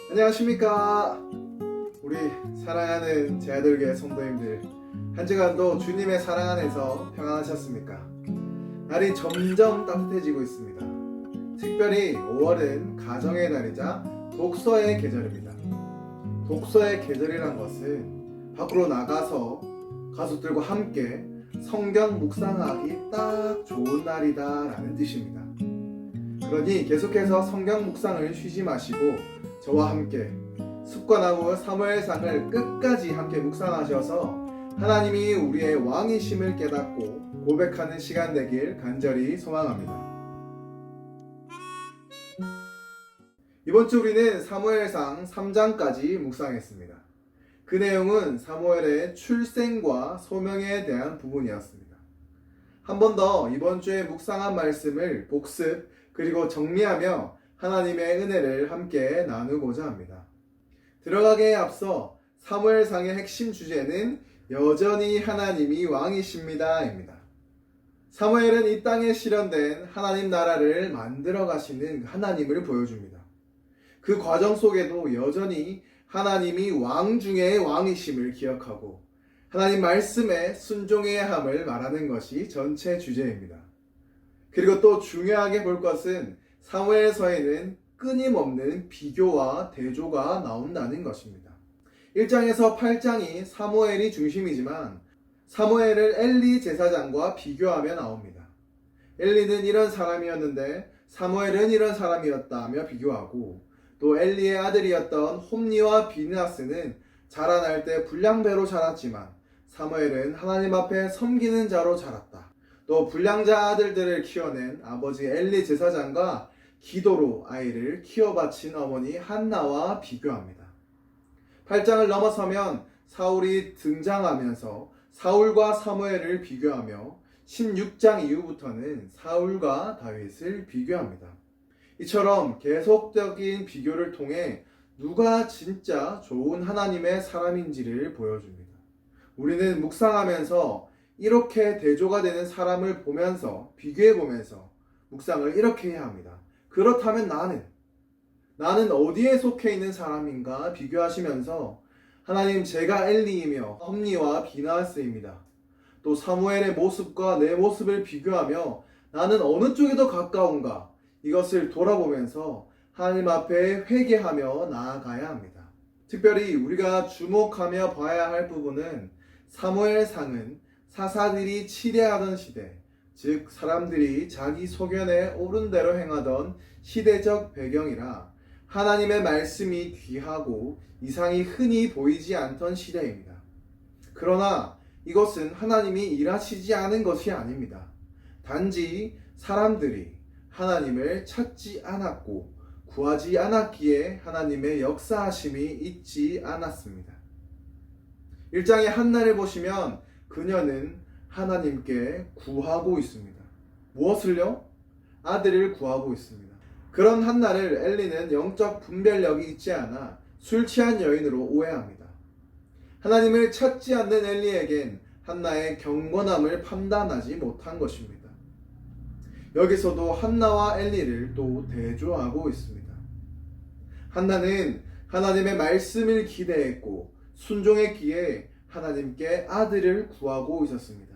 안녕하십니까. 우리 사랑하는 제 아들교회 성도님들, 한 주간도 주님의 사랑 안에서 평안하셨습니까? 날이 점점 따뜻해지고 있습니다. 특별히 5월은 가정의 달이자 독서의 계절입니다. 독서의 계절이란 것은 밖으로 나가서 가족들과 함께 성경 묵상하기 딱 좋은 날이다 라는 뜻입니다. 그러니 계속해서 성경 묵상을 쉬지 마시고 저와 함께 습관하고 사무엘상을 끝까지 함께 묵상하셔서 하나님이 우리의 왕이심을 깨닫고 고백하는 시간 되길 간절히 소망합니다. 이번 주 우리는 사무엘상 3장까지 묵상했습니다. 그 내용은 사무엘의 출생과 소명에 대한 부분이었습니다. 한 번 더 이번 주에 묵상한 말씀을 복습 그리고 정리하며 하나님의 은혜를 함께 나누고자 합니다. 들어가기에 앞서 사무엘상의 핵심 주제는 여전히 하나님이 왕이십니다 입니다. 사무엘은 이 땅에 실현된 하나님 나라를 만들어 가시는 하나님을 보여줍니다. 그 과정 속에도 여전히 하나님이 왕 중의 왕이심을 기억하고 하나님 말씀에 순종해야 함을 말하는 것이 전체 주제입니다. 그리고 또 중요하게 볼 것은 사무엘서에는 끊임없는 비교와 대조가 나온다는 것입니다. 1장에서 8장이 사무엘이 중심이지만 사무엘을 엘리 제사장과 비교하며 나옵니다. 엘리는 이런 사람이었는데 사무엘은 이런 사람이었다며 비교하고 또 엘리의 아들이었던 홈니와 비느하스는 자라날 때 불량배로 자랐지만 사무엘은 하나님 앞에 섬기는 자로 자랐다. 또 불량자 아들들을 키워낸 아버지 엘리 제사장과 기도로 아이를 키워 바친 어머니 한나와 비교합니다. 8장을 넘어서면 사울이 등장하면서 사울과 사무엘을 비교하며 16장 이후부터는 사울과 다윗을 비교합니다. 이처럼 계속적인 비교를 통해 누가 진짜 좋은 하나님의 사람인지를 보여줍니다. 우리는 묵상하면서 이렇게 대조가 되는 사람을 보면서 비교해보면서 묵상을 이렇게 해야 합니다. 그렇다면 나는 어디에 속해 있는 사람인가 비교하시면서 하나님 제가 엘리이며 홈니와 비느하스입니다. 또 사무엘의 모습과 내 모습을 비교하며 나는 어느 쪽에 더 가까운가 이것을 돌아보면서 하나님 앞에 회개하며 나아가야 합니다. 특별히 우리가 주목하며 봐야 할 부분은 사무엘상은 사사들이 치레하던 시대, 즉 사람들이 자기 소견에 옳은 대로 행하던 시대적 배경이라 하나님의 말씀이 귀하고 이상이 흔히 보이지 않던 시대입니다. 그러나 이것은 하나님이 일하시지 않은 것이 아닙니다. 단지 사람들이 하나님을 찾지 않았고 구하지 않았기에 하나님의 역사하심이 있지 않았습니다. 1장의 한나를 보시면 그녀는 하나님께 구하고 있습니다. 무엇을요? 아들을 구하고 있습니다. 그런 한나를 엘리는 영적 분별력이 있지 않아 술 취한 여인으로 오해합니다. 하나님을 찾지 않는 엘리에겐 한나의 경건함을 판단하지 못한 것입니다. 여기서도 한나와 엘리를 또 대조하고 있습니다. 한나는 하나님의 말씀을 기대했고 순종했기에 하나님께 아들을 구하고 있었습니다.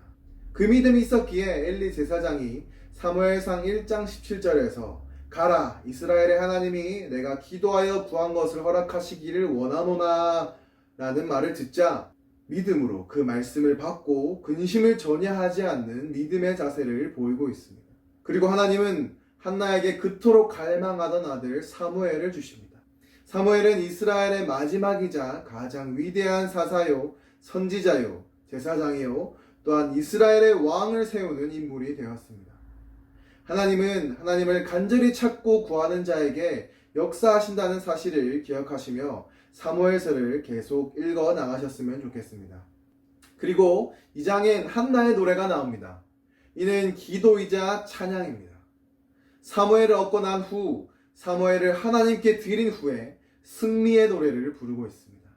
그 믿음이 있었기에 엘리 제사장이 사무엘상 1장 17절에서 가라 이스라엘의 하나님이 내가 기도하여 구한 것을 허락하시기를 원하노나 라는 말을 듣자 믿음으로 그 말씀을 받고 근심을 전혀 하지 않는 믿음의 자세를 보이고 있습니다. 그리고 하나님은 한나에게 그토록 갈망하던 아들 사무엘을 주십니다. 사무엘은 이스라엘의 마지막이자 가장 위대한 사사요 선지자요 제사장이요 또한 이스라엘의 왕을 세우는 인물이 되었습니다. 하나님은 하나님을 간절히 찾고 구하는 자에게 역사하신다는 사실을 기억하시며 사무엘서를 계속 읽어 나가셨으면 좋겠습니다. 그리고 2장엔 한나의 노래가 나옵니다. 이는 기도이자 찬양입니다. 사무엘을 얻고 난 후 사무엘을 하나님께 드린 후에 승리의 노래를 부르고 있습니다.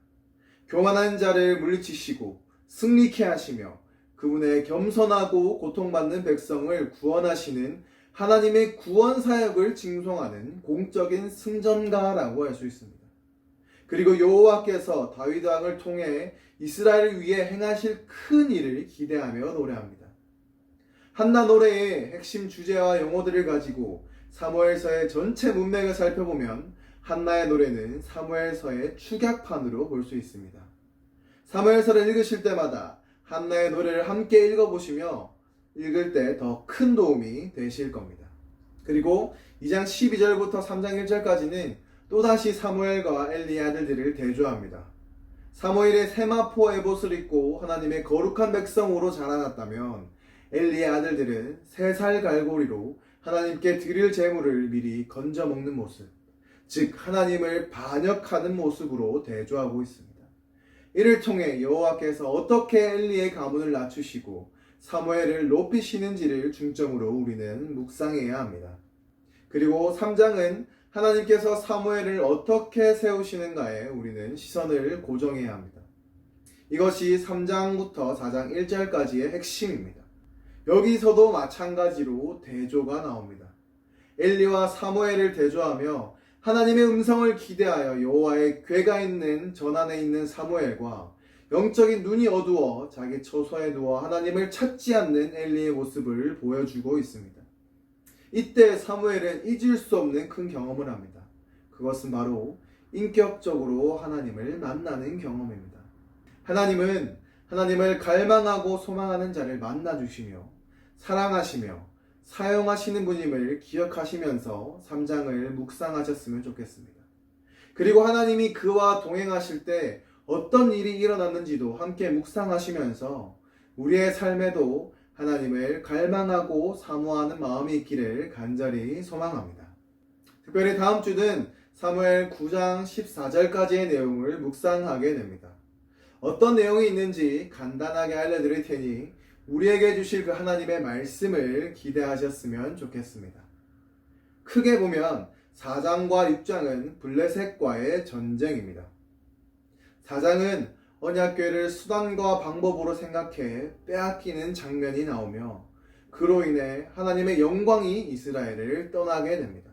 교만한 자를 물리치시고 승리케 하시며 그분의 겸손하고 고통받는 백성을 구원하시는 하나님의 구원 사역을 징송하는 공적인 승전가라고 할 수 있습니다. 그리고 여호와께서 다윗 왕을 통해 이스라엘을 위해 행하실 큰 일을 기대하며 노래합니다. 한나 노래의 핵심 주제와 용어들을 가지고 사무엘서의 전체 문맥을 살펴보면 한나의 노래는 사무엘서의 축약판으로 볼 수 있습니다. 사무엘서를 읽으실 때마다 한나의 노래를 함께 읽어보시며 읽을 때 더 큰 도움이 되실 겁니다. 그리고 2장 12절부터 3장 1절까지는 또다시 사무엘과 엘리의 아들들을 대조합니다. 사무엘의 세마포 에봇을 입고 하나님의 거룩한 백성으로 자라났다면 엘리의 아들들은 3살 갈고리로 하나님께 드릴 제물을 미리 건져 먹는 모습, 즉 하나님을 반역하는 모습으로 대조하고 있습니다. 이를 통해 여호와께서 어떻게 엘리의 가문을 낮추시고 사무엘을 높이시는지를 중점으로 우리는 묵상해야 합니다. 그리고 3장은 하나님께서 사무엘을 어떻게 세우시는가에 우리는 시선을 고정해야 합니다. 이것이 3장부터 4장 1절까지의 핵심입니다. 여기서도 마찬가지로 대조가 나옵니다. 엘리와 사무엘을 대조하며 하나님의 음성을 기대하여 여호와의 궤가 있는 전안에 있는 사무엘과 영적인 눈이 어두워 자기 처소에 누워 하나님을 찾지 않는 엘리의 모습을 보여주고 있습니다. 이때 사무엘은 잊을 수 없는 큰 경험을 합니다. 그것은 바로 인격적으로 하나님을 만나는 경험입니다. 하나님은 하나님을 갈망하고 소망하는 자를 만나주시며 사랑하시며 사용하시는 분임을 기억하시면서 3장을 묵상하셨으면 좋겠습니다. 그리고 하나님이 그와 동행하실 때 어떤 일이 일어났는지도 함께 묵상하시면서 우리의 삶에도 하나님을 갈망하고 사모하는 마음이 있기를 간절히 소망합니다. 특별히 다음 주는 사무엘 9장 14절까지의 내용을 묵상하게 됩니다. 어떤 내용이 있는지 간단하게 알려드릴 테니 우리에게 주실 그 하나님의 말씀을 기대하셨으면 좋겠습니다. 크게 보면 4장과 6장은 블레셋과의 전쟁입니다. 4장은 언약궤를 수단과 방법으로 생각해 빼앗기는 장면이 나오며 그로 인해 하나님의 영광이 이스라엘을 떠나게 됩니다.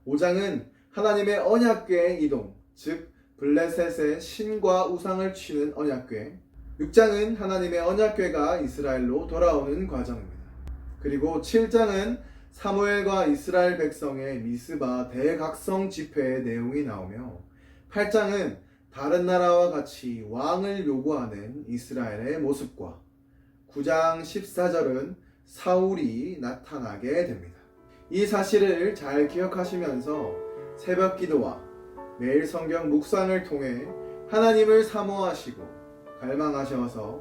5장은 하나님의 언약궤의 이동, 즉 블레셋의 신과 우상을 치는 언약궤, 6장은 하나님의 언약궤가 이스라엘로 돌아오는 과정입니다. 그리고 7장은 사무엘과 이스라엘 백성의 미스바 대각성 집회의 내용이 나오며 8장은 다른 나라와 같이 왕을 요구하는 이스라엘의 모습과 9장 14절은 사울이 나타나게 됩니다. 이 사실을 잘 기억하시면서 새벽 기도와 매일 성경 묵상을 통해 하나님을 사모하시고 갈망하셔서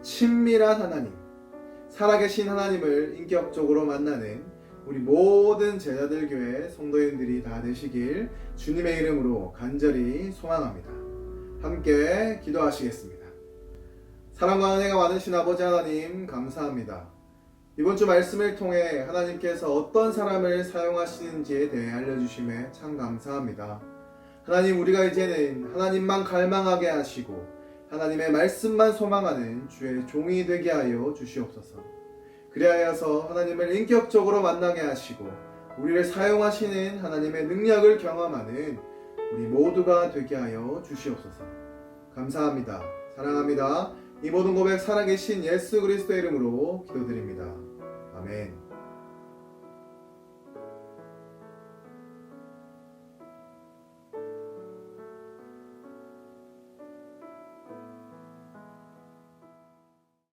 친밀한 하나님, 살아계신 하나님을 인격적으로 만나는 우리 모든 제자들 교회 성도님들이 다 되시길 주님의 이름으로 간절히 소망합니다. 함께 기도하시겠습니다. 사랑과 은혜가 많으신 아버지 하나님 감사합니다. 이번 주 말씀을 통해 하나님께서 어떤 사람을 사용하시는지에 대해 알려주심에 참 감사합니다. 하나님, 우리가 이제는 하나님만 갈망하게 하시고 하나님의 말씀만 소망하는 주의 종이 되게 하여 주시옵소서. 그리하여서 하나님을 인격적으로 만나게 하시고 우리를 사용하시는 하나님의 능력을 경험하는 우리 모두가 되게 하여 주시옵소서. 감사합니다. 사랑합니다. 이 모든 고백 살아계신 예수 그리스도의 이름으로 기도드립니다. 아멘.